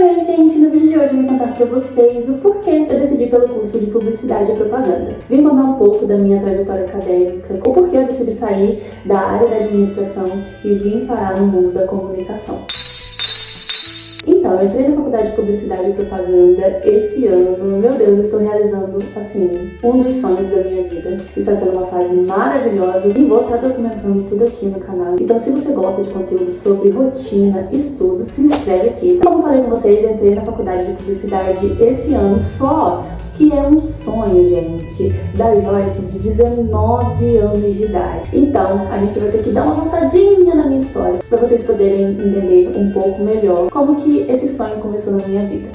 Oi, gente! No vídeo de hoje eu vou contar pra vocês o porquê eu decidi pelo curso de Publicidade e Propaganda. Vim contar um pouco da minha trajetória acadêmica, o porquê eu decidi sair da área da administração e vim parar no mundo da comunicação. Então, eu entrei na faculdade de Publicidade e Propaganda esse ano. Meu Deus, estou realizando, assim, um dos sonhos da minha vida. Está sendo uma fase maravilhosa e vou estar documentando tudo aqui no canal. Então, se você gosta de conteúdo sobre rotina, estudo, se inscreve aqui. Como falei com vocês, eu entrei na faculdade de Publicidade esse ano, só que é um sonho, gente, da Joyce de 19 anos de idade. Então, a gente vai ter que dar uma voltadinha na minha história para vocês poderem entender um pouco melhor como que esse sonho começou na minha vida.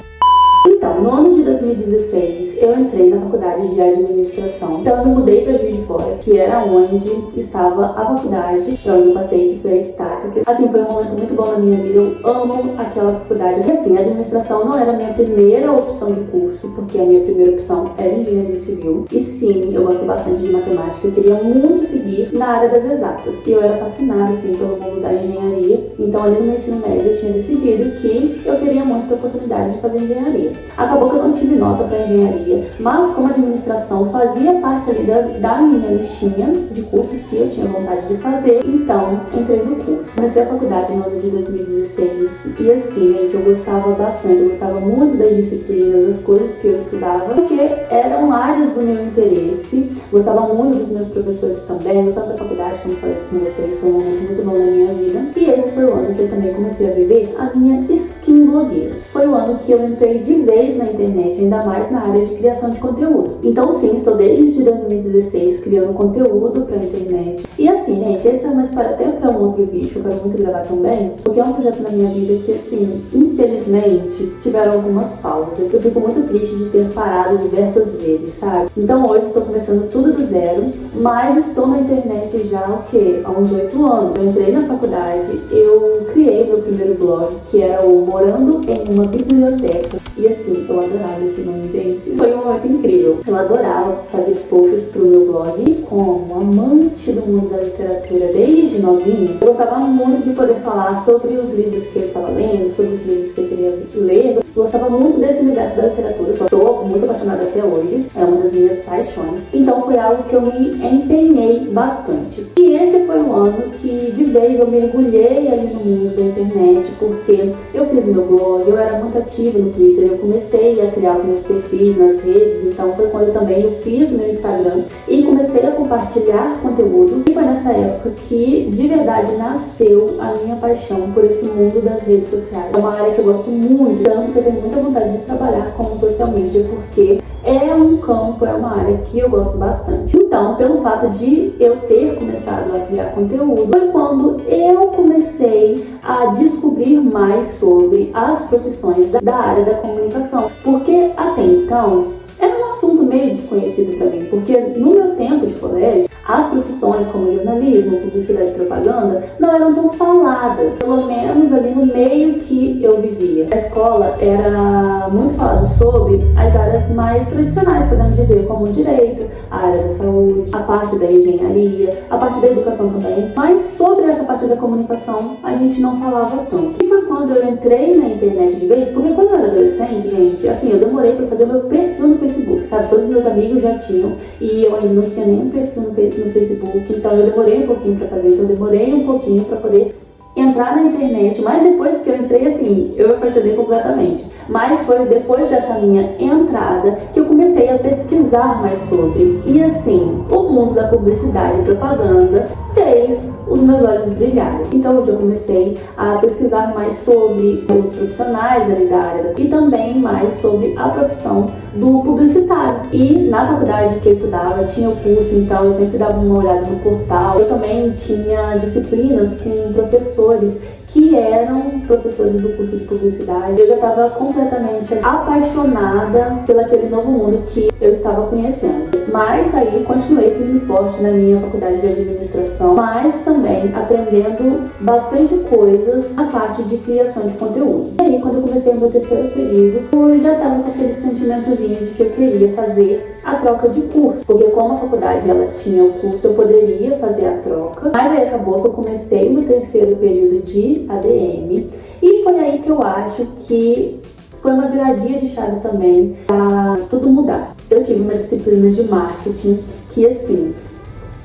Então, no ano de 2016, eu entrei na faculdade de administração. Então, eu me mudei para Juiz de Fora, que era onde estava a faculdade, para onde eu passei, que foi a Estácio. Assim, foi um momento muito bom na minha vida. Eu amo aquela faculdade. E assim, a administração não era a minha primeira opção de curso, porque a minha primeira opção era engenharia civil. E sim, eu gosto bastante de matemática. Eu queria muito seguir na área das exatas. E eu era fascinada, assim, pelo mundo da engenharia. Então, ali no meu ensino médio, eu tinha decidido que eu queria muito ter a oportunidade de fazer engenharia. Acabou que eu não tive nota para engenharia, mas como administração fazia parte ali da minha listinha de cursos que eu tinha vontade de fazer, então entrei no curso. Comecei a faculdade no ano de 2016 e assim, gente, eu gostava bastante, eu gostava muito das disciplinas, das coisas que eu estudava, porque eram áreas do meu interesse, gostava muito dos meus professores também, gostava da faculdade, como eu falei com vocês, foi um momento muito bom na minha vida. E esse foi o ano que eu também comecei a viver a minha skin blogueira. Foi o ano que eu entrei de vez na internet, ainda mais na área de criação de conteúdo. Então sim, estou desde 2016 criando conteúdo para a internet. E assim, gente, essa é uma história até para um outro vídeo que eu quero muito gravar também, porque é um projeto na minha vida que, assim, infelizmente, tiveram algumas pausas. Eu fico muito triste de ter parado diversas vezes, sabe? Então hoje estou começando tudo do zero, mas estou na internet já, o quê? Há uns 8 anos. Eu entrei na faculdade, eu criei meu primeiro blog, que era o Morando em uma Biblioteca. E assim, eu adorava esse nome, gente. Foi um momento incrível. Eu adorava fazer posts pro meu blog. E como amante do mundo da literatura desde novinha, eu gostava muito de poder falar sobre os livros que eu estava lendo, sobre os livros que eu queria ler. Eu gostava muito desse universo da literatura. Sou muito apaixonada até hoje. É uma das minhas paixões. Então foi algo que eu me empenhei bastante. E esse foi um ano que de vez eu mergulhei ali no mundo da internet, porque eu fiz o meu blog, eu era muito ativa no Twitter, eu comecei a criar os meus perfis nas redes, então foi quando também eu fiz o meu Instagram e comecei a compartilhar conteúdo. E foi nessa época que de verdade nasceu a minha paixão por esse mundo das redes sociais. É uma área que eu gosto muito, tanto que eu tenho muita vontade de trabalhar com social media, porque é um campo, é uma área que eu gosto bastante. Então, pelo fato de eu ter começado a criar conteúdo, foi quando eu comecei a descobrir mais sobre as profissões da área da comunicação. Porque até então, era um assunto meio desconhecido para mim, porque no meu tempo de colégio, as profissões como jornalismo, publicidade e propaganda não eram tão faladas, pelo menos ali no meio que eu vivia. A escola era muito falado sobre as áreas mais tradicionais, podemos dizer, como o direito, a área da saúde, a parte da engenharia, a parte da educação também, mas sobre essa parte da comunicação a gente não falava tanto. E foi quando eu entrei na internet de vez, porque quando eu era adolescente, gente, assim, eu demorei para fazer meu perfil no Facebook, sabe? Todos os meus amigos já tinham e eu ainda não tinha nenhum perfil no Facebook, então eu demorei um pouquinho para fazer, então eu demorei um pouquinho para poder entrar na internet, mas depois que eu entrei, assim, eu me apaixonei completamente. Mas foi depois dessa minha entrada que eu comecei a pesquisar mais sobre. E assim, o mundo da publicidade e propaganda fez os meus olhos brilharem. Então hoje eu comecei a pesquisar mais sobre os profissionais ali da área e também mais sobre a profissão do publicitário. E na faculdade que eu estudava tinha o curso, então eu sempre dava uma olhada no portal. Eu também tinha disciplinas com professores que eram professores do curso de publicidade. Eu já estava completamente apaixonada pelo aquele novo mundo que eu estava conhecendo. Mas aí continuei firme e forte na minha faculdade de administração, mas também aprendendo bastante coisas na parte de criação de conteúdo. E aí, quando eu comecei o meu terceiro período, eu já estava com aquele sentimentozinho de que eu queria fazer a troca de curso, porque como a faculdade ela tinha o curso, eu poderia fazer a troca, mas aí acabou que eu comecei no terceiro período de ADM, e foi aí que eu acho que foi uma viradinha de chave também para tudo mudar. Eu tive uma disciplina de marketing que, assim,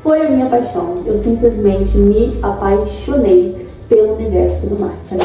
foi a minha paixão. Eu simplesmente me apaixonei pelo universo do marketing.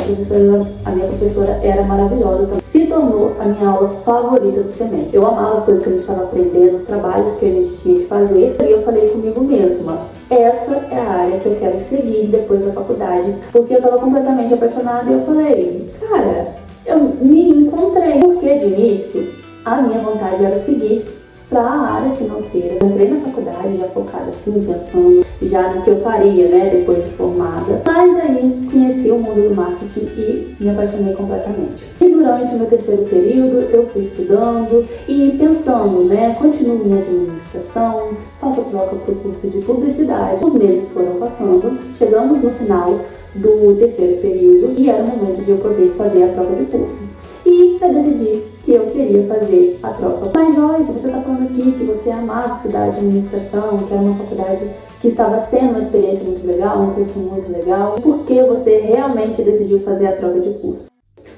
A minha professora era maravilhosa, então se tornou a minha aula favorita do semestre. Eu amava as coisas que a gente estava aprendendo, os trabalhos que a gente tinha que fazer, e eu falei comigo mesma, essa é a área que eu quero seguir depois da faculdade, porque eu estava completamente apaixonada e eu falei, cara, eu me encontrei. Porque de início, a minha vontade era seguir para a área financeira. Eu entrei na faculdade já focada assim, pensando já no que eu faria, né, depois de formada. Mas aí conheci o mundo do marketing e me apaixonei completamente. E durante o meu terceiro período eu fui estudando e pensando, né, continuo minha administração, faço troca para o curso de publicidade. Os meses foram passando, chegamos no final do terceiro período e era o momento de eu poder fazer a troca de curso. E eu decidi que eu queria fazer a troca. Mas Joyce, você está falando aqui que você amava estudar administração, que era uma faculdade que estava sendo uma experiência muito legal, um curso muito legal. Por que você realmente decidiu fazer a troca de curso?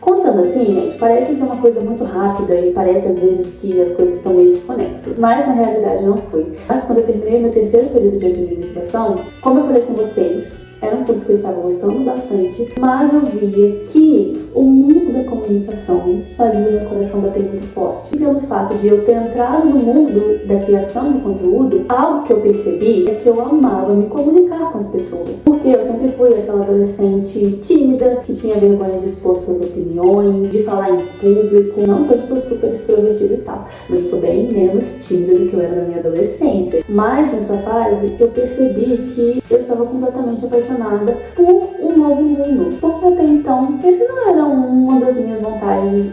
Contando assim, gente, parece ser uma coisa muito rápida e parece às vezes que as coisas estão meio desconexas. Mas na realidade não foi. Mas quando eu terminei meu terceiro período de administração, como eu falei com vocês, era um curso que eu estava gostando bastante, mas eu via que o mundo da comunicação fazia o meu coração bater muito forte. E pelo fato de eu ter entrado no mundo da criação de conteúdo, algo que eu percebi é que eu amava me comunicar com as pessoas. Porque eu sempre fui aquela adolescente tímida, que tinha vergonha de expor suas opiniões, de falar em público. Não que eu sou super extrovertida e tal, mas eu sou bem menos tímida do que eu era na minha adolescência. Mas nessa fase eu percebi que eu estava completamente apaixonada por um novo mundo, porque até então esse não era uma das minhas vontades,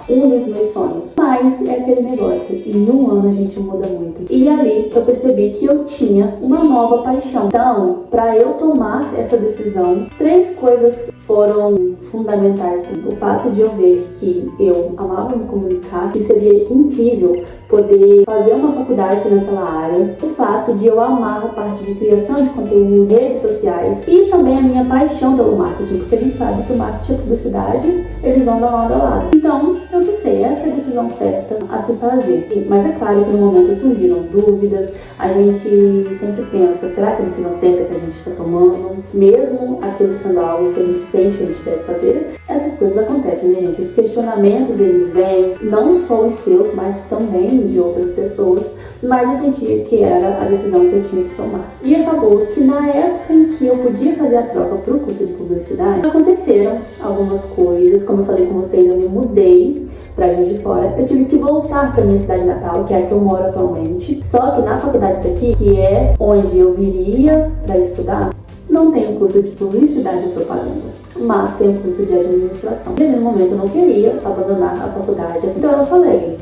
um dos meus sonhos, mas é aquele negócio, em um ano a gente muda muito, e ali eu percebi que eu tinha uma nova paixão. Então, para eu tomar essa decisão, 3 coisas foram fundamentais. O fato de eu ver que eu amava me comunicar, que seria incrível poder fazer uma faculdade naquela área, o fato de eu amar a parte de criação de conteúdo, redes sociais e também a minha paixão pelo marketing, porque a gente sabe que o marketing e a publicidade, eles andam lado a lado. Então, eu pensei, essa é a decisão certa a se fazer. Mas é claro que no momento surgiram dúvidas, a gente sempre pensa, será que é a decisão certa que a gente está tomando? Mesmo aquilo sendo algo que a gente sente que a gente deve fazer, essas coisas acontecem, né, gente? Os questionamentos, eles vêm, não só os seus, mas também de outras pessoas, mas eu sentia que era a decisão que eu tinha que tomar. E acabou que na época em que eu podia fazer a troca para o curso de publicidade, aconteceram algumas coisas. Como eu falei com vocês, eu me mudei para Juiz de Fora. Eu tive que voltar para minha cidade natal, que é a que eu moro atualmente. Só que na faculdade daqui, que é onde eu viria para estudar, não tem o curso de publicidade e propaganda, mas tem o curso de administração. E no momento eu não queria abandonar a faculdade. Então eu falei,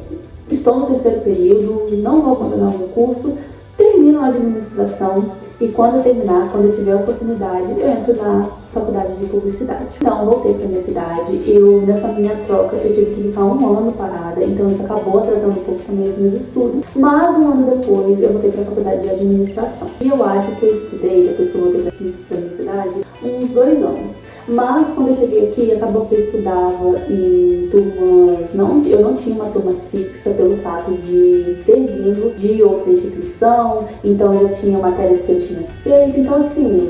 estou no terceiro período, não vou abandonar o meu curso, termino a administração e quando eu terminar, quando eu tiver a oportunidade, eu entro na faculdade de publicidade. Então, voltei para minha cidade. Nessa minha troca, eu tive que ficar 1 ano parada, então isso acabou atrasando um pouco também os meus estudos. Mas 1 ano depois, eu voltei para a faculdade de administração. E eu acho que eu estudei, depois que eu voltei para minha cidade, uns 2 anos. Mas quando eu cheguei aqui, acabou que eu estudava em turmas, eu não tinha uma turma fixa pelo fato de ter vindo de outra instituição, então eu tinha matérias que eu tinha feito, então assim,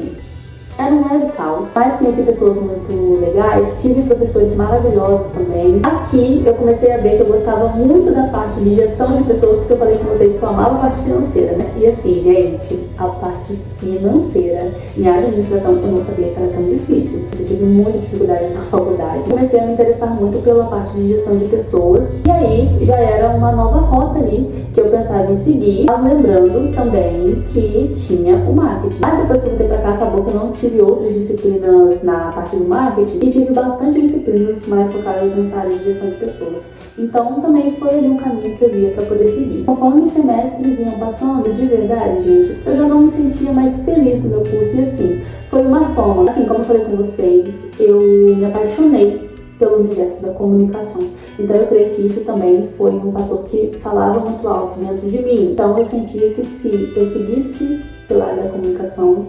era um leve caos. Mas conheci pessoas muito legais, tive professores maravilhosos também. Aqui eu comecei a ver que eu gostava muito da parte de gestão de pessoas, porque eu falei com vocês que eu amava a parte financeira, né? E assim, gente, a parte financeira em administração eu não sabia que era tão difícil. Eu tive muita dificuldade na faculdade. Comecei a me interessar muito pela parte de gestão de pessoas. E aí já era uma nova rota ali que eu pensava em seguir, mas lembrando também que tinha o marketing. Mas depois que eu voltei pra cá, acabou que eu não tive outras disciplinas na parte do marketing e tive bastante disciplinas mais focadas nessa área de gestão de pessoas. Então também foi ali um caminho que eu via para poder seguir. Conforme os semestres iam passando, de verdade, gente, eu já não me sentia mais feliz no meu curso e assim, foi uma soma. Assim, como eu falei com vocês, eu me apaixonei pelo universo da comunicação. Então eu creio que isso também foi um fator que falava muito alto dentro de mim. Então eu sentia que se eu seguisse pela área da comunicação,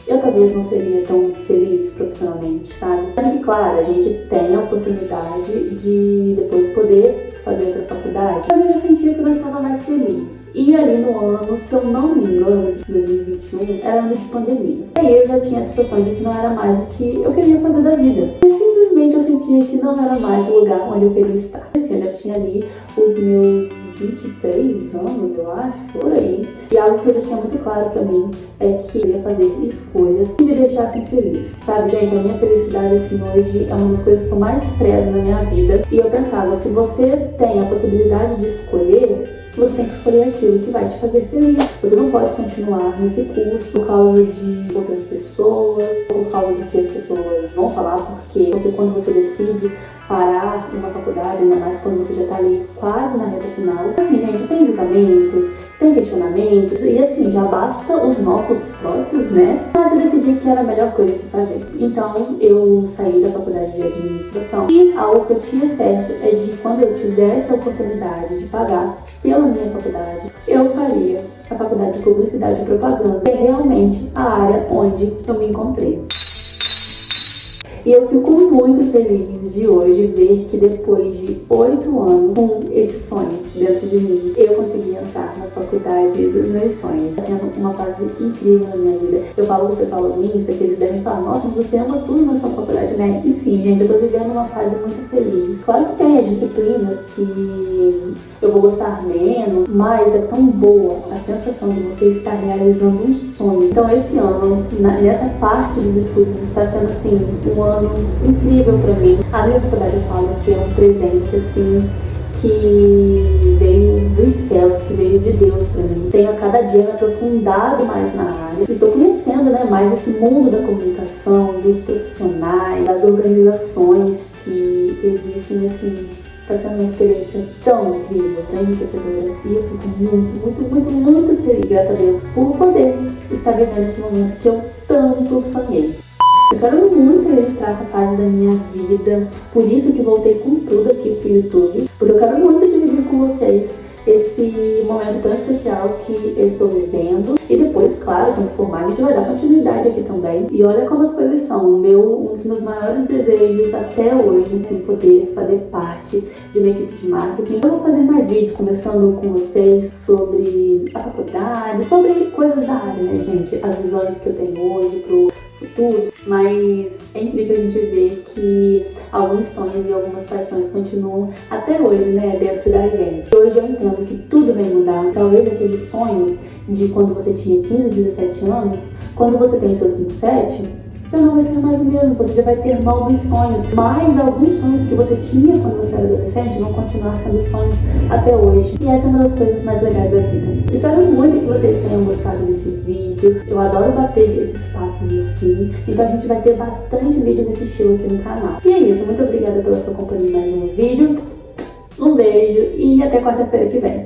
eu talvez não seria tão feliz profissionalmente, sabe? Sendo que, claro, a gente tem a oportunidade de depois poder fazer outra faculdade, mas eu já sentia que eu não estava mais feliz. E ali no ano, se eu não me engano, de 2021, era ano de pandemia. E aí eu já tinha a sensação de que não era mais o que eu queria fazer da vida. E simplesmente eu sentia que não era mais o lugar onde eu queria estar. Assim, eu já tinha ali os meus 23 anos, eu acho, por aí. E algo que eu já tinha muito claro pra mim é que eu ia fazer escolhas que me deixassem feliz. Sabe, gente, a minha felicidade, assim, hoje é uma das coisas que eu mais prezo na minha vida. E eu pensava, se você tem a possibilidade de escolher, você tem que escolher aquilo que vai te fazer feliz. Você não pode continuar nesse curso por causa de outras pessoas, por causa do que as pessoas vão falar, porque quando você decide parar uma faculdade, ainda mais quando você já tá ali quase na reta final. Assim, gente, tem julgamentos, tem questionamentos, e assim, já basta os nossos próprios, né? Mas eu decidi que era a melhor coisa a se fazer. Então, eu saí da faculdade de administração e algo que eu tinha certo é de que quando eu tivesse a oportunidade de pagar pela minha faculdade, eu faria a faculdade de publicidade e propaganda, que é realmente a área onde eu me encontrei. E eu fico muito feliz de hoje ver que depois de 8 anos com esse sonho dentro de mim, eu consegui entrar na faculdade dos meus sonhos. Está sendo uma fase incrível na minha vida. Eu falo com o pessoal do Insta que eles devem falar, nossa, mas você ama tudo na sua faculdade, né? E sim, gente, eu tô vivendo uma fase muito feliz. Claro que tem as disciplinas que eu vou gostar menos, mas é tão boa a sensação de você estar realizando um sonho. Então esse ano, nessa parte dos estudos, está sendo assim, um ano incrível pra mim. A minha faculdade, eu falo que é um presente, assim, que veio dos céus, que veio de Deus pra mim. Tenho a cada dia me aprofundado mais na área. Estou conhecendo, né, mais esse mundo da comunicação, dos profissionais, das organizações que existem, assim. Está sendo uma experiência tão incrível, tão enriquecedora. E eu fico muito feliz, grata a Deus, por poder estar vivendo esse momento que eu tanto sonhei. Eu quero muito registrar essa fase da minha vida, por isso que voltei com tudo aqui pro YouTube, porque eu quero muito dividir com vocês esse momento tão especial que eu estou vivendo. E depois, claro, quando formar, a gente vai dar continuidade aqui também. E olha como as coisas são. Um dos meus maiores desejos até hoje, assim, poder fazer parte de uma equipe de marketing. Eu vou fazer mais vídeos conversando com vocês sobre a faculdade, sobre coisas da área, né, gente? As visões que eu tenho hoje pro futuro, mas é incrível a gente ver que alguns sonhos e algumas paixões continuam até hoje, né, dentro da gente. Hoje eu entendo que tudo vai mudar. Talvez aquele sonho de quando você tinha 15, 17 anos, quando você tem os seus 27, já não vai ser mais o mesmo, você já vai ter novos sonhos, mas alguns sonhos que você tinha quando você era adolescente vão continuar sendo sonhos até hoje. E essa é uma das coisas mais legais da vida. Espero muito que vocês tenham gostado desse vídeo. Eu adoro bater esses papos assim, então a gente vai ter bastante vídeo desse estilo aqui no canal. E é isso, muito obrigada pela sua companhia em mais um vídeo. Um beijo e até quarta-feira que vem.